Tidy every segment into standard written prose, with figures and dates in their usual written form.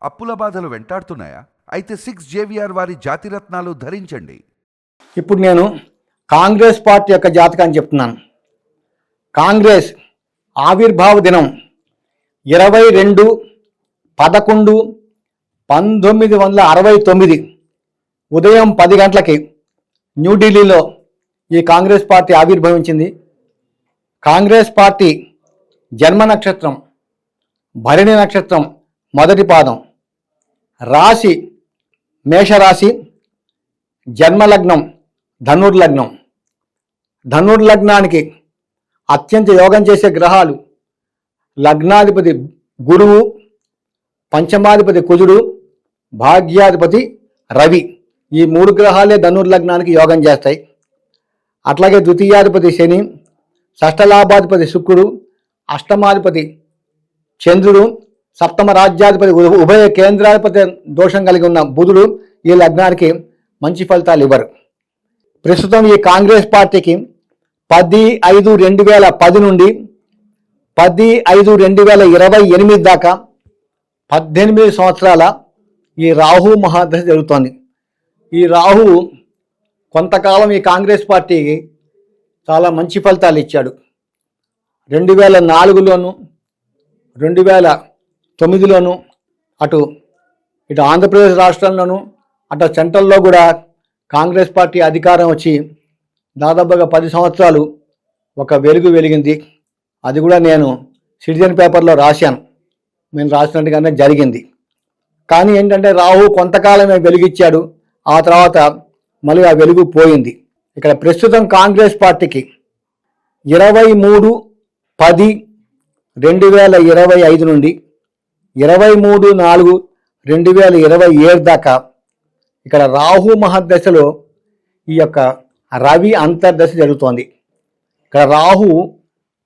అప్పుల బాధలు వెంటాడుతున్నాయా? అయితే 6JVR వారి జాతిరత్నాలు ధరించండి. ఇప్పుడు నేను కాంగ్రెస్ పార్టీ యొక్క జాతకాన్ని చెప్తున్నాను. కాంగ్రెస్ ఆవిర్భావ దినం 22/11/1969 ఉదయం 10 గంటలకి న్యూఢిల్లీలో ఈ కాంగ్రెస్ పార్టీ ఆవిర్భవించింది. కాంగ్రెస్ పార్టీ జన్మ నక్షత్రం భరణి నక్షత్రం మొదటి పాదం, రాశి మేషరాశి, జన్మలగ్నం ధనుర్లగ్నం. ధనుర్లగ్నానికి అత్యంత యోగం చేసే గ్రహాలు లగ్నాధిపతి గురువు, పంచమాధిపతి కుజుడు, భాగ్యాధిపతి రవి. ఈ 3 గ్రహాలే ధనుర్లగ్నానికి యోగం చేస్తాయి. అట్లాగే ద్వితీయాధిపతి శని, షష్ఠలాభాధిపతి శుక్రుడు, అష్టమాధిపతి చంద్రుడు, సప్తమ రాజ్యాధిపతి ఉభయ కేంద్రాధిపతి దోషం కలిగి ఉన్న బుధుడు ఈ లగ్నానికి మంచి ఫలితాలు ఇవ్వరు. ప్రస్తుతం ఈ కాంగ్రెస్ పార్టీకి 10/5/2010 నుండి 10/5/2028 దాకా 18 సంవత్సరాల ఈ రాహు మహాదశ జరుగుతోంది. ఈ రాహు కొంతకాలం ఈ కాంగ్రెస్ పార్టీకి చాలా మంచి ఫలితాలు ఇచ్చాడు. 2004లోను 2009లోను ఇటు ఆంధ్రప్రదేశ్ రాష్ట్రంలోను అటు సెంట్రల్లో కూడా కాంగ్రెస్ పార్టీ అధికారం వచ్చి దాదాపుగా 10 సంవత్సరాలు ఒక వెలుగు వెలిగింది. అది కూడా నేను సిటిజన్ పేపర్లో రాశాను. నేను రాసినట్టుగానే జరిగింది. కానీ ఏంటంటే రాహు కొంతకాలమే వెలుగిచ్చాడు, ఆ తర్వాత మళ్ళీ ఆ వెలుగు పోయింది. ఇక్కడ ప్రస్తుతం కాంగ్రెస్ పార్టీకి 23/10/2025 నుండి 23/4/2027 దాకా ఇక్కడ రాహు మహర్దశలో ఈ యొక్క రవి అంతర్దశ జరుగుతోంది. ఇక్కడ రాహు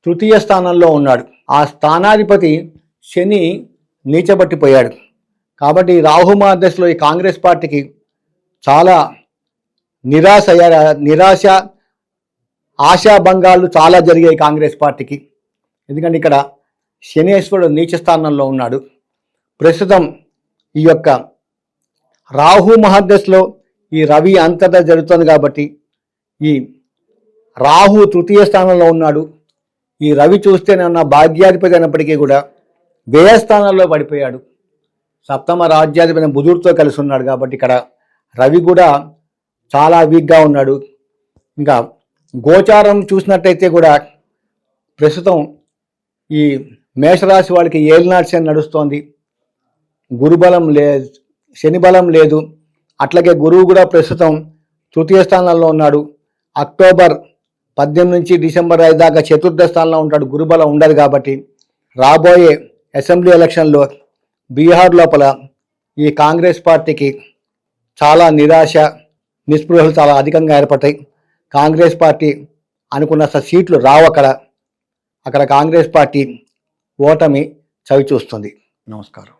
తృతీయ స్థానంలో ఉన్నాడు. ఆ స్థానాధిపతి శని నీచబట్టిపోయాడు. కాబట్టి రాహు మహర్దశలో ఈ కాంగ్రెస్ పార్టీకి చాలా నిరాశ ఆశాభంగాలు చాలా జరిగాయి కాంగ్రెస్ పార్టీకి. ఎందుకంటే ఇక్కడ శనేశ్వరుడు నీచ స్థానంలో ఉన్నాడు. ప్రస్తుతం ఈ యొక్క రాహు మహర్దశలో ఈ రవి అంతర్దశ జరుగుతుంది కాబట్టి ఈ రాహు తృతీయ స్థానంలో ఉన్నాడు. ఈ రవి చూస్తేనే భాగ్యాధిపతి అయినప్పటికీ కూడా వ్యయ స్థానంలో పడిపోయాడు. సప్తమ రాజ్యాధిపతి బుధుడితో కలిసి ఉన్నాడు కాబట్టి ఇక్కడ రవి కూడా చాలా వీక్గా ఉన్నాడు. ఇంకా గోచారం చూసినట్టయితే కూడా ప్రస్తుతం ఈ మేషరాశి వాళ్ళకి ఏలినాటి శని నడుస్తోంది. గురుబలం లేదు, శని బలం లేదు. అట్లాగే గురువు కూడా ప్రస్తుతం తృతీయ స్థానంలో ఉన్నాడు. అక్టోబర్ 18 నుంచి డిసెంబర్ 5 దాకా చతుర్థ స్థానంలో ఉంటాడు. గురుబలం ఉండదు కాబట్టి రాబోయే అసెంబ్లీ ఎలక్షన్లో బీహార్ లోపల ఈ కాంగ్రెస్ పార్టీకి చాలా నిరాశ నిస్పృహలు చాలా అధికంగా ఏర్పడతాయి. కాంగ్రెస్ పార్టీ అనుకున్న సీట్లు రావు. అక్కడ కాంగ్రెస్ పార్టీ ఓటమి చవి చూస్తుంది. నమస్కారం.